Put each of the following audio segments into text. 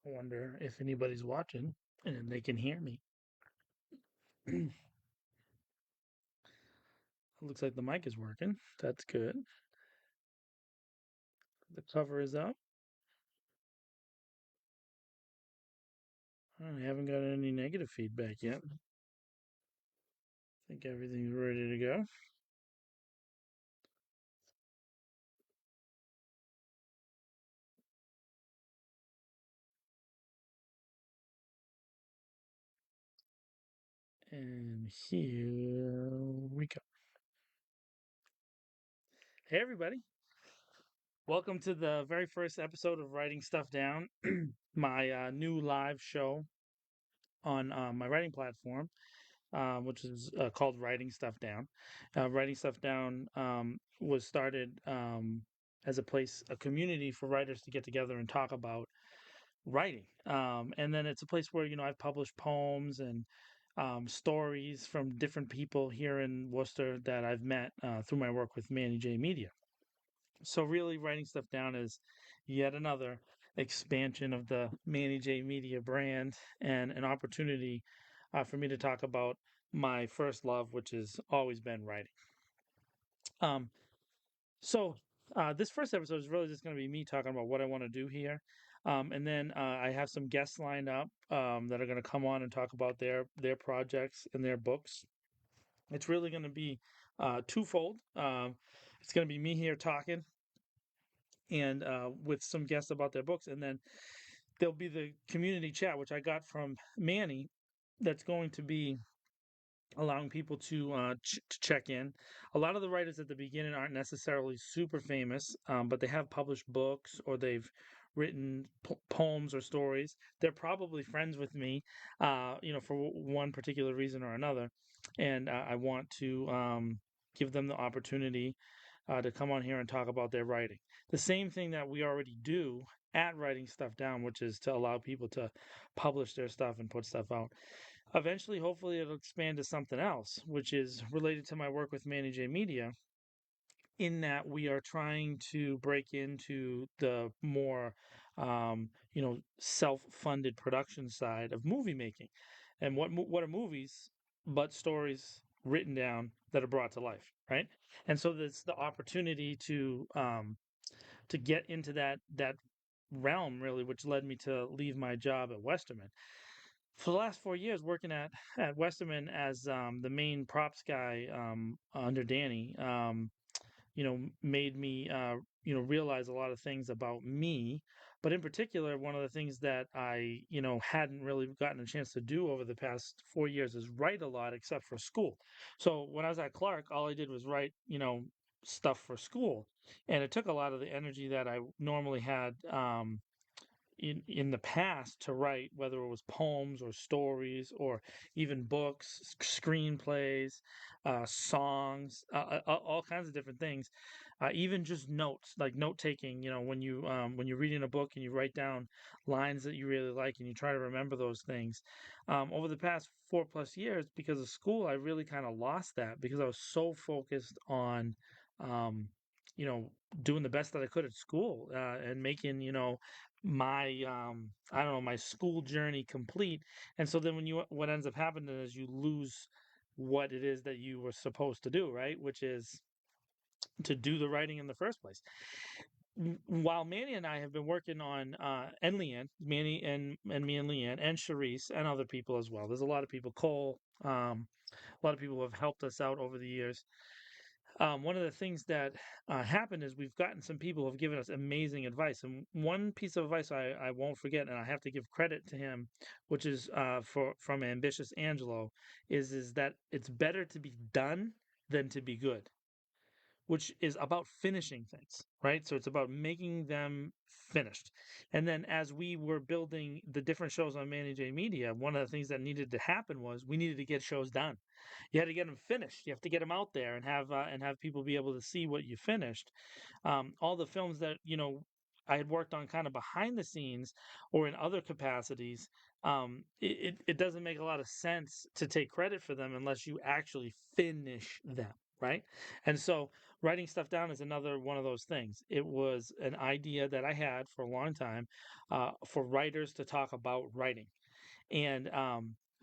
I wonder if anybody's watching and they can hear me. It looks like the mic is working. That's good. The cover is up. I haven't got any negative feedback yet. I think everything's ready to go. And here we go. Hey, everybody. Welcome to the very first episode of Writing Stuff Down, my new live show on my writing platform, which is called Writing Stuff Down. Writing Stuff Down was started as a community for writers to get together and talk about writing. And then it's a place where, I've published poems and stories from different people here in Worcester that I've met through my work with Manny J Media. So, really, Writing Stuff Down is yet another expansion of the Manny J Media brand and an opportunity for me to talk about my first love, which has always been writing. Um, so, this first episode is really just going to be me talking about what I want to do here. And then I have some guests lined up that are going to come on and talk about their projects and their books. It's really going to be twofold. It's going to be me here talking and with some guests about their books, and then there'll be the community chat, which I got from Manny. That's going to be allowing people to check in. A lot of the writers at the beginning aren't necessarily super famous, but they have published books or they've written poems or stories. They're probably friends with me, for one particular reason or another, and I want to give them the opportunity to come on here and talk about their writing. The same thing that we already do at Writing Stuff Down, which is to allow people to publish their stuff and put stuff out. Eventually, hopefully, it'll expand to something else, which is related to my work with Manny J Media, in that we are trying to break into the more, self-funded production side of movie making. And what are movies but stories written down that are brought to life, right? And so there's the opportunity to get into that realm really, which led me to leave my job at Westerman for the last 4 years working at Westerman as the main props guy under Danny. Made me realize a lot of things about me, but in particular, one of the things that I hadn't really gotten a chance to do over the past 4 years is write a lot, except for school. So when I was at Clark, all I did was write stuff for school, and it took a lot of the energy that I normally had. In the past to write, whether it was poems or stories or even books, screenplays, songs, all kinds of different things, even just notes, like note taking. When you're reading a book and you write down lines that you really like and you try to remember those things. Over the past 4+ years, because of school, I really kind of lost that because I was so focused on. Um, you know, doing the best that I could at school and making my I don't know, my school journey complete. And so then what ends up happening is you lose what it is that you were supposed to do, right? Which is to do the writing in the first place. While Manny and I have been working on and Leanne, Manny and me and Leanne and Charisse and other people as well. There's a lot of people, Cole, a lot of people who have helped us out over the years. One of the things that happened is we've gotten some people who have given us amazing advice. And one piece of advice I won't forget, and I have to give credit to him, which is from Ambitious Angelo, is that it's better to be done than to be good, which is about finishing things, right? So it's about making them finished. And then as we were building the different shows on Manny J Media, one of the things that needed to happen was we needed to get shows done. You had to get them finished. You have to get them out there and have people be able to see what you finished. All the films that I had worked on kind of behind the scenes or in other capacities, it doesn't make a lot of sense to take credit for them unless you actually finish them, right? And so writing stuff down is another one of those things. It was an idea that I had for a long time, for writers to talk about writing, and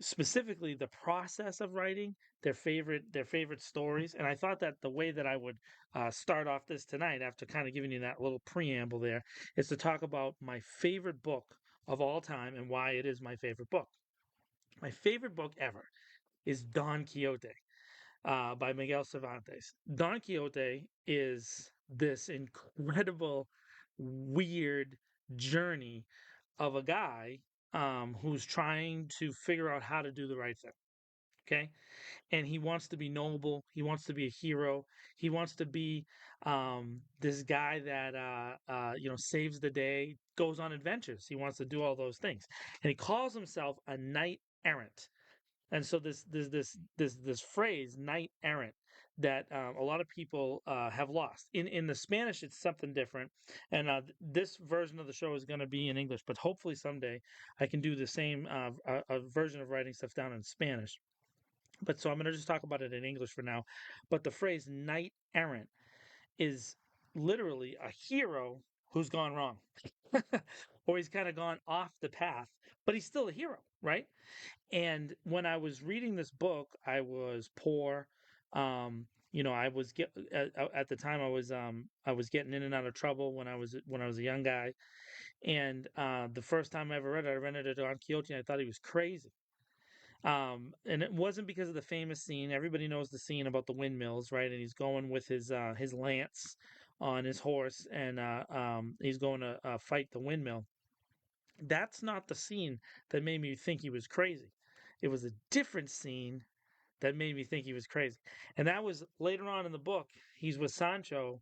specifically the process of writing their favorite stories. And I thought that the way that I would start off this tonight, after kind of giving you that little preamble there, is to talk about my favorite book of all time and why it is my favorite book. My favorite book ever is Don Quixote, by Miguel Cervantes. Don Quixote is this incredible, weird journey of a guy, who's trying to figure out how to do the right thing. Okay. And he wants to be noble. He wants to be a hero. He wants to be, this guy that, saves the day, goes on adventures. He wants to do all those things. And he calls himself a knight errant. And so this phrase "knight errant" that, a lot of people have lost. In the Spanish, it's something different, and this version of the show is going to be in English. But hopefully someday I can do the same, a version of writing stuff down in Spanish. But so I'm going to just talk about it in English for now. But the phrase "knight errant" is literally a hero who's gone wrong, or he's kind of gone off the path, but he's still a hero, right? And when I was reading this book, I was poor. I was at the time I was getting in and out of trouble when I was a young guy. And the first time I ever read it, I rented it on Quixote, and I thought he was crazy. And it wasn't because of the famous scene. Everybody knows the scene about the windmills, right? And he's going with his lance on his horse, and he's going to fight the windmill. That's not the scene that made me think he was crazy. It was a different scene that made me think he was crazy. And that was later on in the book. He's with Sancho,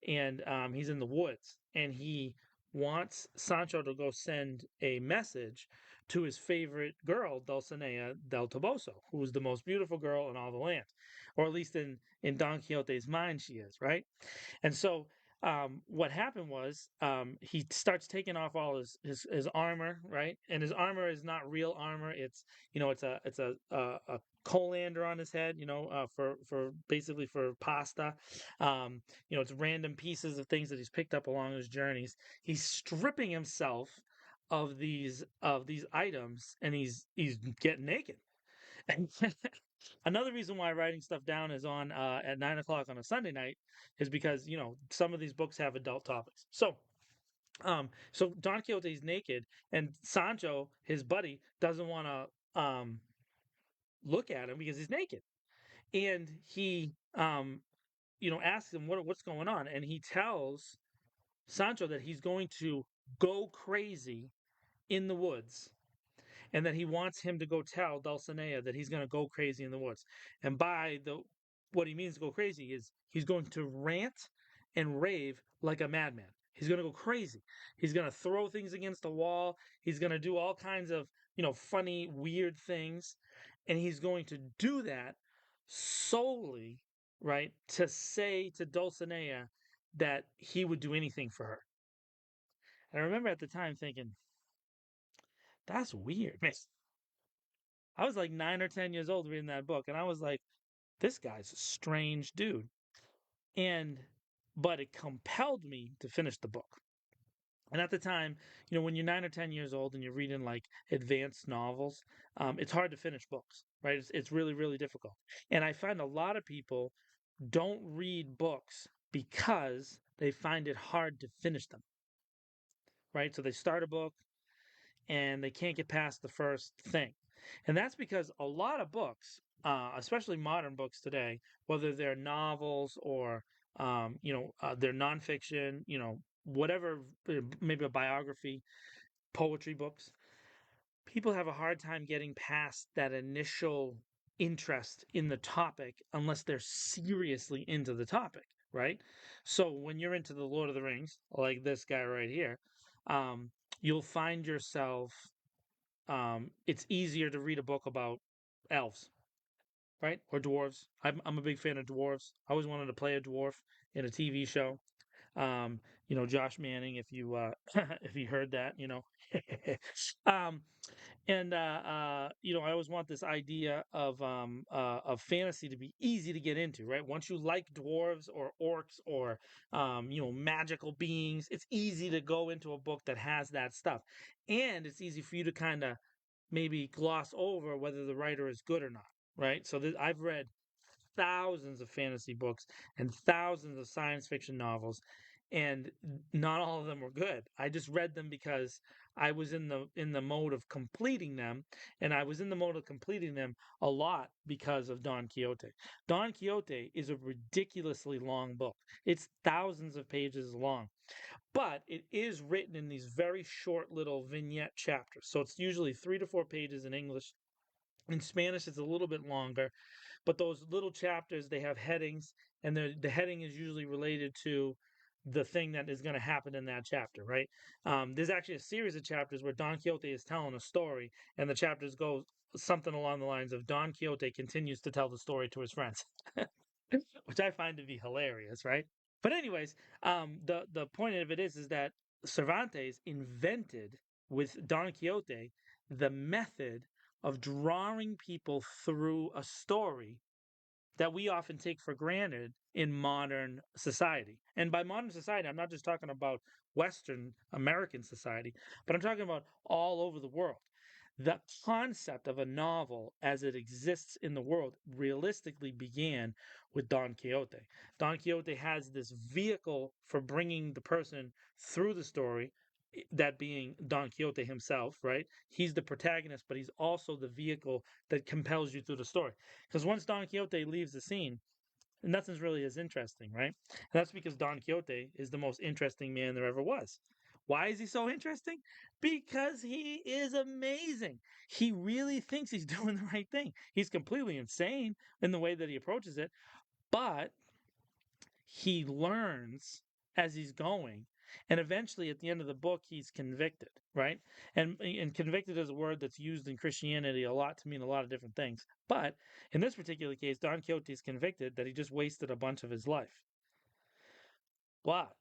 and he's in the woods, and he wants Sancho to go send a message to his favorite girl, Dulcinea del Toboso, who is the most beautiful girl in all the land, or at least in Don Quixote's mind, she is, right? And so, what happened was, he starts taking off all his armor, right? And his armor is not real armor. It's a colander on his head, for basically for pasta. It's random pieces of things that he's picked up along his journeys. He's stripping himself of these items, and he's getting naked. And another reason why writing stuff down is on at 9 o'clock on a Sunday night is because some of these books have adult topics. So Don Quixote's naked, and Sancho, his buddy, doesn't want to look at him because he's naked, and he asks him what's going on, and he tells Sancho that he's going to go crazy in the woods, and that he wants him to go tell Dulcinea that he's going to go crazy in the woods. And by the what he means to go crazy is he's going to rant and rave like a madman. He's going to go crazy. He's going to throw things against the wall. He's going to do all kinds of, funny, weird things. And he's going to do that solely, right, to say to Dulcinea that he would do anything for her. And I remember at the time thinking, that's weird, man. I was like 9 or 10 years old reading that book, and I was like, this guy's a strange dude. And but it compelled me to finish the book. And at the time, when you're 9 or 10 years old and you're reading like advanced novels, it's hard to finish books, right? It's really, really difficult. And I find a lot of people don't read books because they find it hard to finish them, right? So they start a book and they can't get past the first thing. And that's because a lot of books, especially modern books today, whether they're novels or they're nonfiction, whatever, maybe a biography, poetry books, people have a hard time getting past that initial interest in the topic unless they're seriously into the topic, right? So when you're into the Lord of the Rings, like this guy right here, um, you'll find yourself, it's easier to read a book about elves, right? Or dwarves. I'm a big fan of dwarves. I always wanted to play a dwarf in a TV show. Um, Josh Manning, if you if you heard that, um, and I always want this idea of fantasy to be easy to get into, right? Once you like dwarves or orcs or magical beings, it's easy to go into a book that has that stuff, and it's easy for you to kind of maybe gloss over whether the writer is good or not, right? So I've read thousands of fantasy books and thousands of science fiction novels, and not all of them were good. I just read them because I was in the mode of completing them, and I was in the mode of completing them a lot because of Don Quixote. Don Quixote is a ridiculously long book. It's thousands of pages long, but it is written in these very short little vignette chapters. So it's usually 3 to 4 pages in English. In Spanish, it's a little bit longer, but those little chapters, they have headings, and the heading is usually related to the thing that is going to happen in that chapter, right? There's actually a series of chapters where Don Quixote is telling a story, and the chapters go something along the lines of Don Quixote continues to tell the story to his friends, which I find to be hilarious, right? But anyways, the point of it is that Cervantes invented with Don Quixote the method of drawing people through a story that we often take for granted in modern society. And by modern society, I'm not just talking about Western American society, but I'm talking about all over the world. The concept of a novel as it exists in the world realistically began with Don Quixote. Don Quixote has this vehicle for bringing the person through the story, that being Don Quixote himself, right? He's the protagonist, but he's also the vehicle that compels you through the story. Because once Don Quixote leaves the scene, nothing's really as interesting, right? And that's because Don Quixote is the most interesting man there ever was. Why is he so interesting? Because he is amazing. He really thinks he's doing the right thing. He's completely insane in the way that he approaches it, but he learns as he's going, and eventually at the end of the book he's convicted, right? And convicted is a word that's used in Christianity a lot to mean a lot of different things, but in this particular case Don Quixote is convicted that he just wasted a bunch of his life, but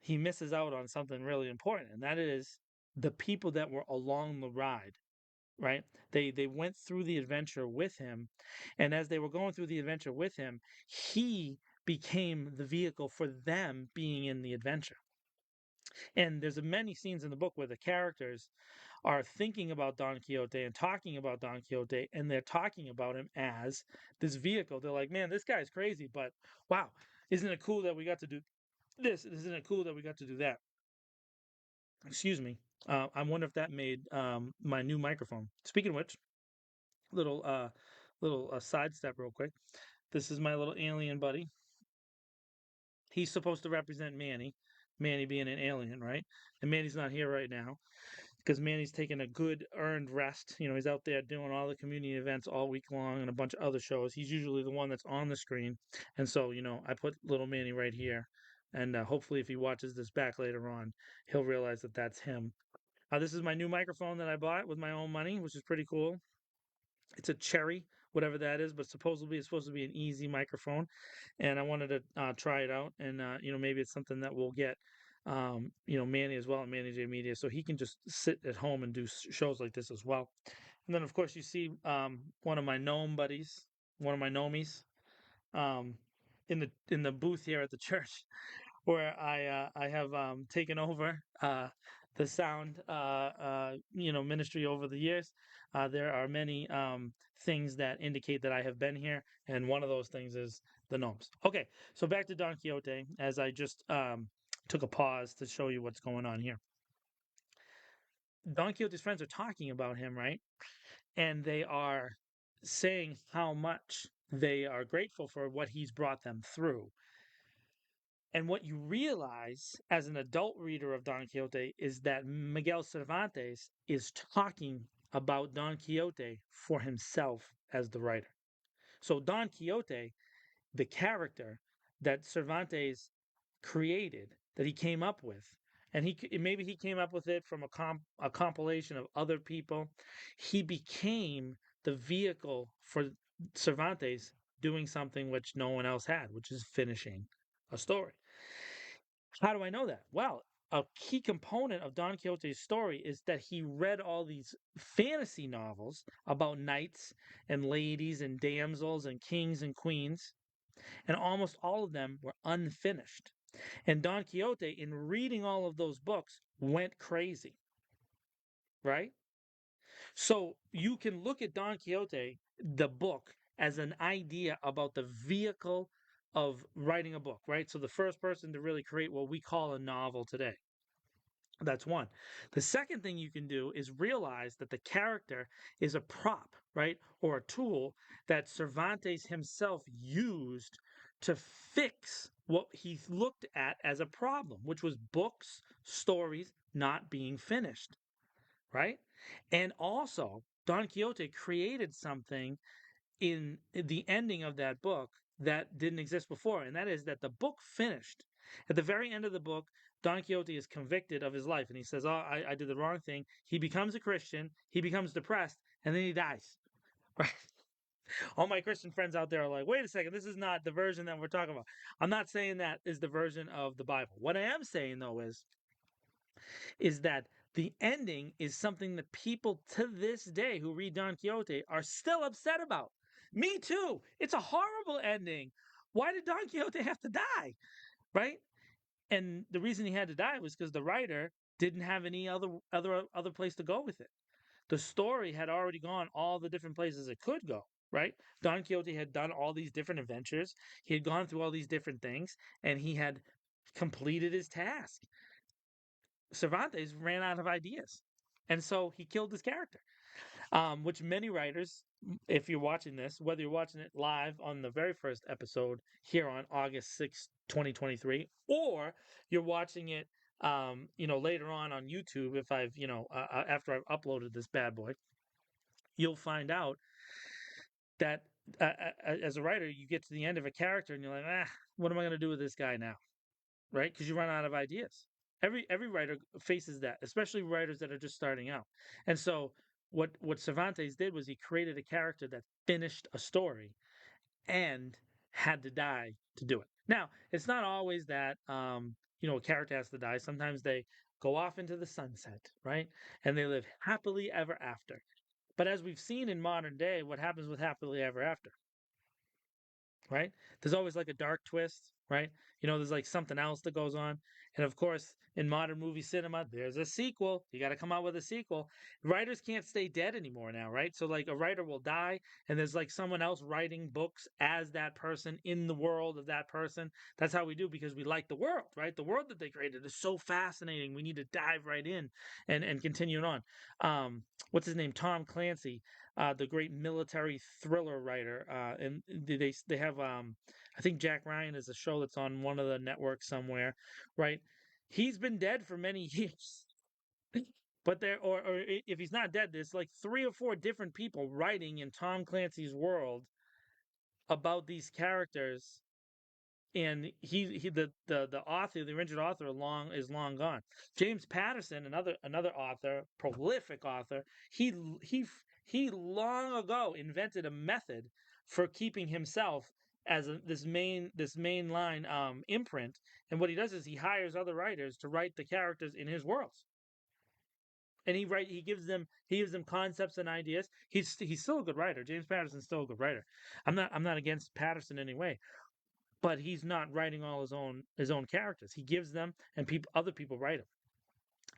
he misses out on something really important, and that is the people that were along the ride, right? They went through the adventure with him, and as they were going through the adventure with him, he became the vehicle for them being in the adventure. And there's many scenes in the book where the characters are thinking about Don Quixote and talking about Don Quixote, and they're talking about him as this vehicle. They're like, man, this guy's crazy, but wow, isn't it cool that we got to do this? Isn't it cool that we got to do that? Excuse me. I wonder if that made my new microphone. Speaking of which, little sidestep real quick. This is my little alien buddy. He's supposed to represent Manny, Manny being an alien, right? And Manny's not here right now because Manny's taking a good earned rest. He's out there doing all the community events all week long and a bunch of other shows. He's usually the one that's on the screen. And so, I put little Manny right here. And hopefully, if he watches this back later on, he'll realize that that's him. This is my new microphone that I bought with my own money, which is pretty cool. It's a Cherry, whatever that is, but supposedly it's supposed to be an easy microphone, and I wanted to try it out, and maybe it's something that we'll get, Manny as well at Manny J Media, so he can just sit at home and do shows like this as well. And then of course you see one of my gnome buddies, one of my gnomies, um, in the booth here at the church where I have taken over the sound ministry over the years. There are many things that indicate that I have been here, and one of those things is the gnomes. Okay, so back to Don Quixote, as I just took a pause to show you what's going on here. Don Quixote's friends are talking about him, right? And they are saying how much they are grateful for what he's brought them through. And what you realize as an adult reader of Don Quixote is that Miguel Cervantes is talking about Don Quixote for himself as the writer. So, Don Quixote, the character that Cervantes created, that he came up with, and maybe he came up with it from a compilation of other people. He became the vehicle for Cervantes doing something which no one else had, which is finishing a story. How do I know that? Well, a key component of Don Quixote's story is that he read all these fantasy novels about knights and ladies and damsels and kings and queens, and almost all of them were unfinished. And Don Quixote, in reading all of those books, went crazy, right? So you can look at Don Quixote, the book, as an idea about the vehicle of writing a book, right? So the first person to really create what we call a novel today. That's one. The second thing you can do is realize that the character is a prop, right? Or a tool that Cervantes himself used to fix what he looked at as a problem, which was books, stories not being finished, right? And also, Don Quixote created something in the ending of that book that didn't exist before, and that is that the book finished. At the very end of the book, Don Quixote is convicted of his life, and he says, "Oh, I did the wrong thing." He becomes a Christian, he becomes depressed, and then he dies. Right? All my Christian friends out there are like, "Wait a second, this is not the version that we're talking about." I'm not saying that is the version of the Bible. What I am saying though is that the ending is something that people to this day who read Don Quixote are still upset about. Me too. It's a horrible ending. Why did Don Quixote have to die? Right? And the reason he had to die was because the writer didn't have any other place to go with it. The story had already gone all the different places it could go, right? Don Quixote had done all these different adventures. He had gone through all these different things and he had completed his task. Cervantes ran out of ideas. And so he killed his character, which many writers, if you're watching this, whether you're watching it live on the very first episode here on August 6th, 2023, or you're watching it, later on YouTube, if after I've uploaded this bad boy, you'll find out that as a writer, you get to the end of a character and you're like, what am I going to do with this guy now? Right? Because you run out of ideas. Every writer faces that, especially writers that are just starting out. And so what Cervantes did was he created a character that finished a story and had to die to do it. Now, it's not always that a character has to die. Sometimes they go off into the sunset, right? And they live happily ever after. But as we've seen in modern day, what happens with happily ever after? Right? There's always like a dark twist, right? There's like something else that goes on. And of course, in modern movie cinema, there's a sequel. You got to come out with a sequel. Writers can't stay dead anymore now, right? So, like, a writer will die, and there's like someone else writing books as that person in the world of that person. That's how we do because we like the world, right? The world that they created is so fascinating. We need to dive right in and continue it on. What's his name? Tom Clancy, the great military thriller writer, and they have I think Jack Ryan is a show that's on one of the networks somewhere, right? He's been dead for many years, but if he's not dead, there's like three or four different people writing in Tom Clancy's world about these characters, and the author, the original author, long gone. James Patterson, another author, prolific author, he he long ago invented a method for keeping himself as this mainline imprint. And what he does is he hires other writers to write the characters in his worlds. And he gives them concepts and ideas. He's still a good writer. James Patterson's still a good writer. I'm not against Patterson in any way, but he's not writing all his own characters. He gives them, and other people write them,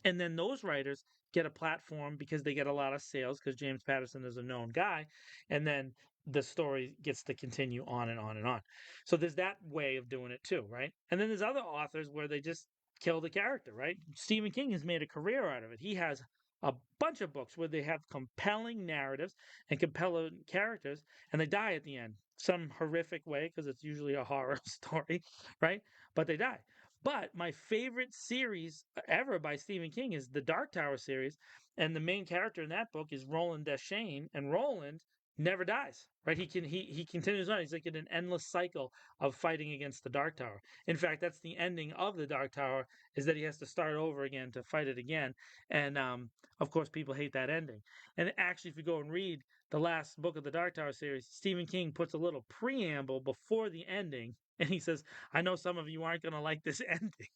and then those writers get a platform because they get a lot of sales because James Patterson is a known guy, and then the story gets to continue on and on and on. So there's that way of doing it too, right? And then there's other authors where they just kill the character, right? Stephen King has made a career out of it. He has a bunch of books where they have compelling narratives and compelling characters, and they die at the end, some horrific way because it's usually a horror story, right? But they die. But my favorite series ever by Stephen King is the Dark Tower series, and the main character in that book is Roland Deschain, and Roland never dies. Right? He continues on. He's like in an endless cycle of fighting against the Dark Tower. In fact, that's the ending of the Dark Tower is that he has to start over again to fight it again. And of course, people hate that ending. And actually, if you go and read the last book of the Dark Tower series, Stephen King puts a little preamble before the ending, and he says, "I know some of you aren't going to like this ending."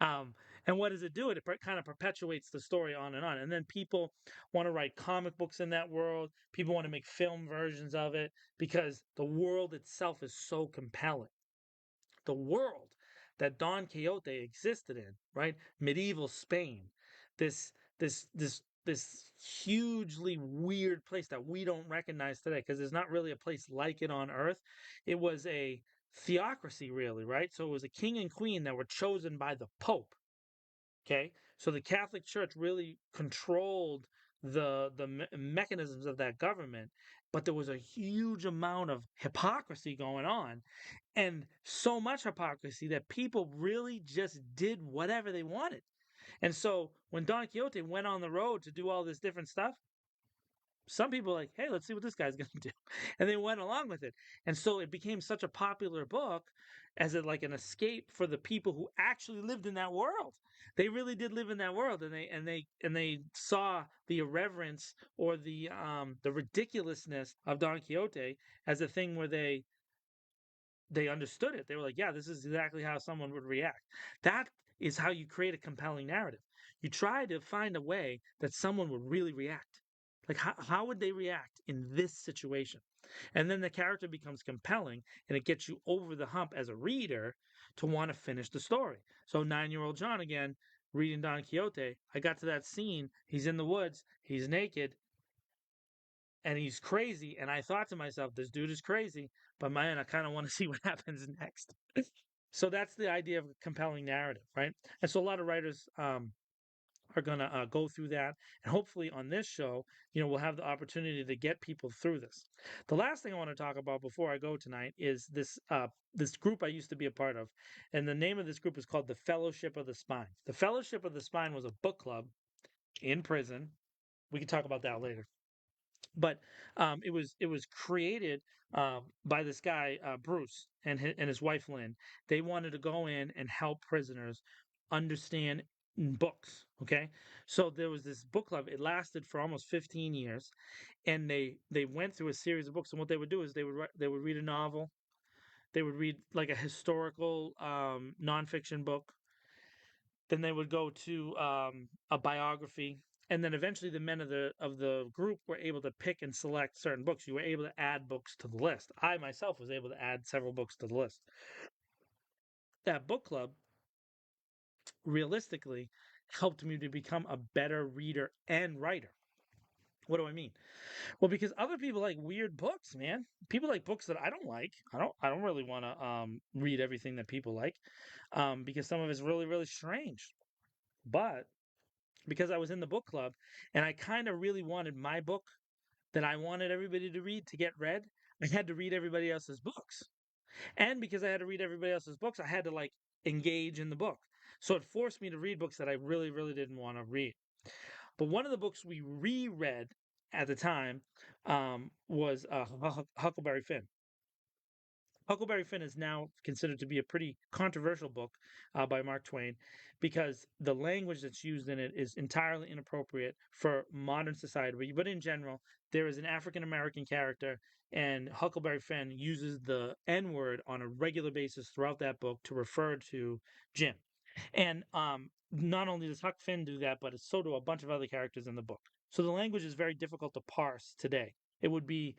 Um, and what does it do? It kind of perpetuates the story on and on. And then people want to write comic books in that world. People want to make film versions of it because the world itself is so compelling. The world that Don Quixote existed in, right? Medieval Spain, this this hugely weird place that we don't recognize today because there's not really a place like it on earth. It was a theocracy really, right? So it was a king and queen that were chosen by the pope. Okay, so the Catholic Church really controlled the mechanisms of that government, but there was a huge amount of hypocrisy going on, and so much hypocrisy that people really just did whatever they wanted. And so when Don Quixote went on the road to do all this different stuff, some people were like, hey, let's see what this guy's going to do. And they went along with it. And so it became such a popular book as like an escape for the people who actually lived in that world. They really did live in that world, and they saw the irreverence or the ridiculousness of Don Quixote as a thing where they understood it. They were like, yeah, this is exactly how someone would react. That is how you create a compelling narrative. You try to find a way that someone would really react. Like, how would they react in this situation? And then the character becomes compelling and it gets you over the hump as a reader to want to finish the story. So, 9-year-old John again, reading Don Quixote, I got to that scene. He's in the woods, he's naked, and he's crazy. And I thought to myself, this dude is crazy, but man, I kind of want to see what happens next. So that's the idea of a compelling narrative, right? And so a lot of writers are going to go through that. And hopefully on this show, we'll have the opportunity to get people through this. The last thing I want to talk about before I go tonight is this group I used to be a part of. And the name of this group is called the Fellowship of the Spine. The Fellowship of the Spine was a book club in prison. We can talk about that later. But it was created by this guy Bruce and his wife Lynn. They wanted to go in and help prisoners understand books. Okay, so there was this book club. It lasted for almost 15 years, and they went through a series of books. And what they would do is they would read a novel. They would read like a historical nonfiction book. Then they would go to a biography, and then eventually the men of the group were able to pick and select certain books. You were able to add books to the list. I myself was able to add several books to the list. That book club realistically helped me to become a better reader and writer. What do I mean? Well, because other people like weird books, man. People like books that I don't like. I don't really want to read everything that people like, because some of it's really really strange. But because I was in the book club and I kind of really wanted my book that I wanted everybody to read to get read, I had to read everybody else's books. And because I had to read everybody else's books, I had to like engage in the book. So it forced me to read books that I really, really didn't want to read. But one of the books we reread at the time was Huckleberry Finn. Huckleberry Finn is now considered to be a pretty controversial book by Mark Twain because the language that's used in it is entirely inappropriate for modern society. But in general, there is an African American character, and Huckleberry Finn uses the N word on a regular basis throughout that book to refer to Jim. And not only does Huck Finn do that, but so do a bunch of other characters in the book. So the language is very difficult to parse today. It would be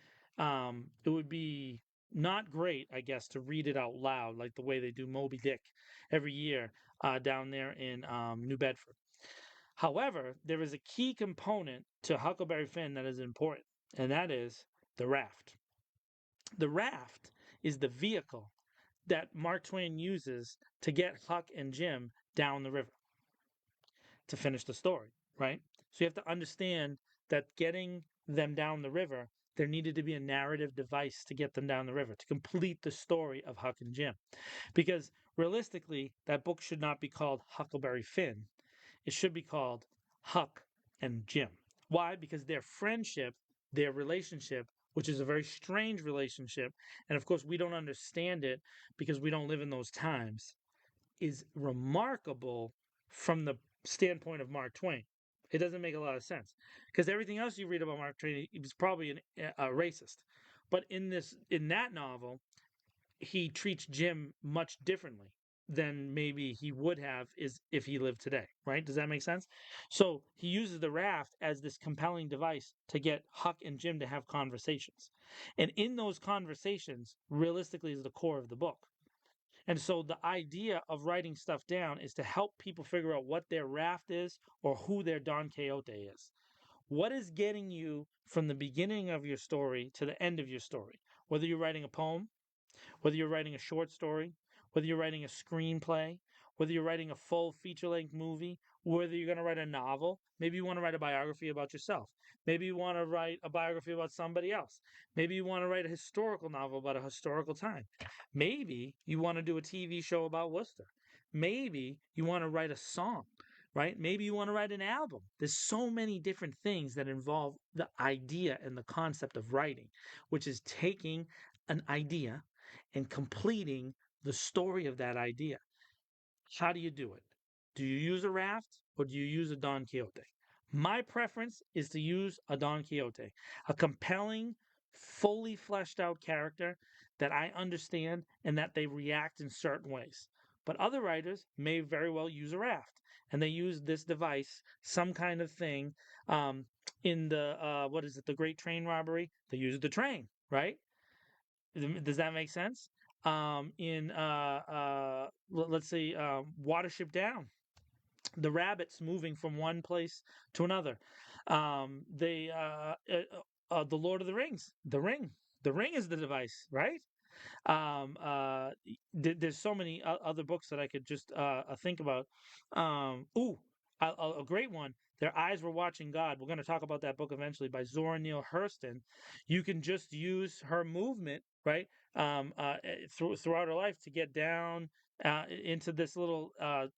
not great, I guess, to read it out loud like the way they do Moby Dick every year down there in New Bedford. However, there is a key component to Huckleberry Finn that is important, and that is the raft. The raft is the vehicle that Mark Twain uses to get Huck and Jim down the river to finish the story, right? So you have to understand that getting them down the river, there needed to be a narrative device to get them down the river to complete the story of Huck and Jim. Because realistically, that book should not be called Huckleberry Finn. It should be called Huck and Jim. Why? Because their friendship, their relationship, which is a very strange relationship, and of course we don't understand it because we don't live in those times, is remarkable from the standpoint of Mark Twain. It doesn't make a lot of sense because everything else you read about Mark Twain, he was probably a racist. But in that novel, he treats Jim much differently. than maybe he would have is if he lived today, right? Does that make sense? So he uses the raft as this compelling device to get Huck and Jim to have conversations. And in those conversations, realistically, is the core of the book. And so the idea of writing stuff down is to help people figure out what their raft is or who their Don Quixote is. What is getting you from the beginning of your story to the end of your story? Whether you're writing a poem, whether you're writing a short story, whether you're writing a screenplay, whether you're writing a full feature length movie, whether you're going to write a novel, maybe you want to write a biography about yourself. Maybe you want to write a biography about somebody else. Maybe you want to write a historical novel about a historical time. Maybe you want to do a TV show about Worcester. Maybe you want to write a song, right? Maybe you want to write an album. There's so many different things that involve the idea and the concept of writing, which is taking an idea and completing the story of that idea. How do you do it? Do you use a raft or do you use a Don Quixote? My preference is to use a Don Quixote, a compelling, fully fleshed out character that I understand and that they react in certain ways. But other writers may very well use a raft and they use this device, some kind of thing. Um, in the, what is it, the Great Train Robbery? They use the train, right? Does that make sense? In let's say Watership Down, the rabbits moving from one place to another. The Lord of the Rings, the ring is the device, right? There's so many other books that I could just think about. Ooh, a great one. Their eyes were watching God. We're going to talk about that book eventually by Zora Neale Hurston. You can just use her movement, right, throughout her life to get down into this little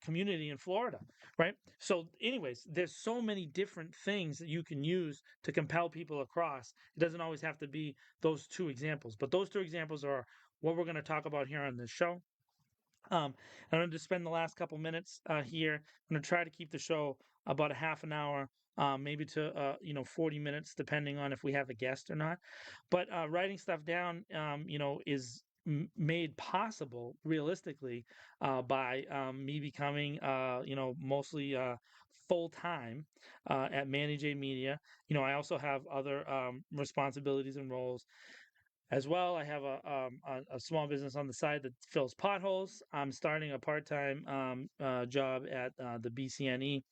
community in Florida, right? So, anyways, there's so many different things that you can use to compel people across. It doesn't always have to be those two examples, but those two examples are what we're going to talk about here on this show. I'm going to spend the last couple minutes here. I'm going to try to keep the show about a half an hour, maybe to 40 minutes, depending on if we have a guest or not. But writing stuff down, is made possible realistically by me becoming, mostly full time at Manny J Media. I also have other responsibilities and roles as well. I have a small business on the side that fills potholes. I'm starting a part time job at the BCNE,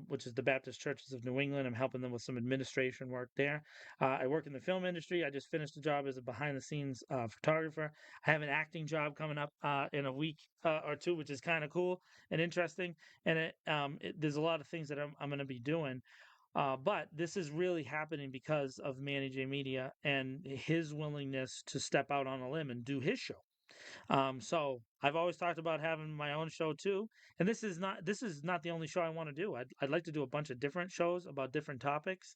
which is the Baptist Churches of New England. I'm helping them with some administration work there. I work in the film industry. I just finished a job as a behind the scenes photographer. I have an acting job coming up in a week or two, which is kind of cool and interesting. And there's a lot of things that I'm going to be doing. But this is really happening because of Manny J Media and his willingness to step out on a limb and do his show. So I've always talked about having my own show too, and this is not the only show I want to do. I'd like to do a bunch of different shows about different topics.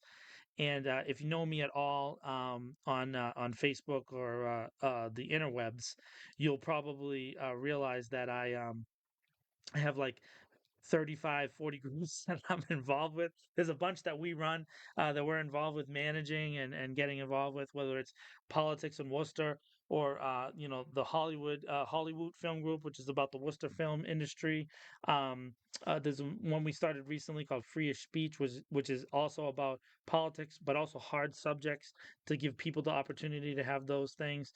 And if you know me at all on Facebook or the interwebs, you'll probably realize that I have like 35, 40 groups that I'm involved with. There's a bunch that we run that we're involved with managing and getting involved with, whether it's politics in Worcester or the Hollywood Film Group, which is about the Worcester film industry. Um, there's one we started recently called Freeish Speech, which is also about politics, but also hard subjects to give people the opportunity to have those things.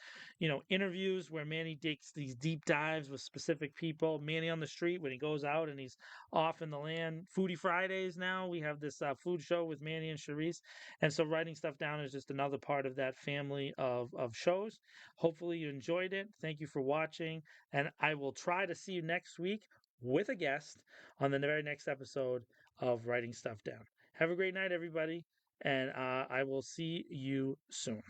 Interviews where Manny takes these deep dives with specific people. Manny on the street when he goes out and he's off in the land. Foodie Fridays now. We have this food show with Manny and Charisse. And so writing stuff down is just another part of that family of shows. Hopefully you enjoyed it. Thank you for watching. And I will try to see you next week with a guest on the very next episode of Writing Stuff Down. Have a great night, everybody. And I will see you soon.